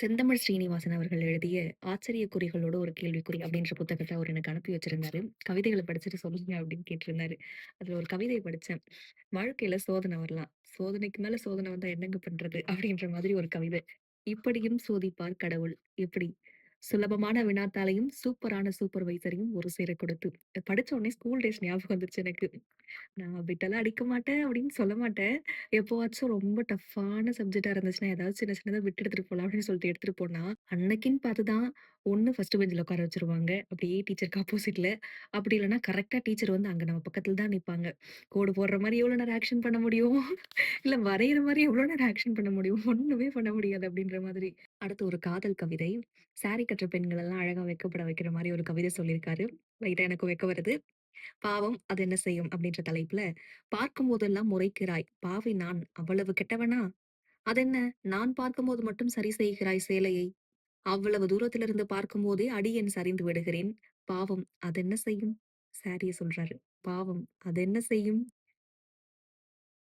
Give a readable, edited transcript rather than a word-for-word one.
செந்தமிழ் ஸ்ரீனிவாசன் அவர்கள் எழுதிய "ஆச்சரியக்குறிகளோட ஒரு கேள்விக்குறி" அப்படின்ற புத்தகத்த அவர் எனக்கு அனுப்பி வச்சிருந்தாரு. கவிதைகள படிச்சுட்டு சொல்லுங்க அப்படின்னு கேட்டிருந்தாரு. அதுல ஒரு கவிதை படிச்சேன். வாழ்க்கையில சோதனை வரலாம். சோதனைக்கு மேல சோதனை வந்தா என்னங்க பண்றது? அப்படின்ற மாதிரி ஒரு கவிதை. இப்படியும் சோதிப்பார் கடவுள். எப்படி? சுலபமான வினாத்தாளையும், சூப்பரான சூப்பர்வைசரையும் ஒரு சேர கொடுத்து. படிச்ச உடனே ஸ்கூல் டேஸ் ஞாபகம் வந்துருச்சு எனக்கு. நான் பிட்டெல்லாம் அடிக்க மாட்டேன் அப்படின்னு சொல்ல மாட்டேன். எப்போவாச்சும் ரொம்ப டஃப்பான சப்ஜெக்ட்டா இருந்துச்சுன்னா, ஏதாவது சின்ன சின்னதா விட்டு எடுத்துட்டு போலாம் அப்படின்னு சொல்லிட்டு எடுத்துட்டு போனா, அன்னைக்குன்னு பார்த்து தான் ஒண்ணு ஃபர்ஸ்ட் பெஞ்ச்ல உட்கார வச்சுருவாங்க. அப்படியே டீச்சருக்கு ஆப்போசிட்ல. அப்படி இல்லன்னா கரெக்ட்டா டீச்சர் வந்து அங்க நம்ம பக்கத்துல தான் நிப்பாங்க. கோடு போடுற மாரி எவ்வளோ நேரம் ஆக்ஷன் பண்ண முடியும்? இல்ல வரையிற மாரி எவ்வளோ நேரம் ஆக்ஷன் பண்ண முடியும்? ஒண்ணுமே பண்ண முடியாது அப்படின்ற மாதிரி. அடுத்து ஒரு காதல் கவிதை. சாரி கட்டுற பெண்கள் எல்லாம் அழகா வெட்கப்பட வைக்கிற மாரி ஒரு கவிதை சொல்லியிருக்காரு. லைட்டா எனக்கு வெட்கம் வருது. பாவம் அது என்ன செய்யும் அப்படின்ற தலைப்புல, பார்க்கும்போதெல்லாம் முறைக்கிறாய் பாவி நான் அவ்வளவு கெட்டவனா? அதென்ன நான் பார்க்கும்போது மட்டும் சரி செய்கிறாய் சேலையை? அவ்வளவு தூரத்திலிருந்து பார்க்கும்போதே அடியேன் சரிந்து விடுகிறேன். பாவம் அதென்ன செய்யும்? சாரிய சொல்றாரு. பாவம் அதென்ன செய்யும்?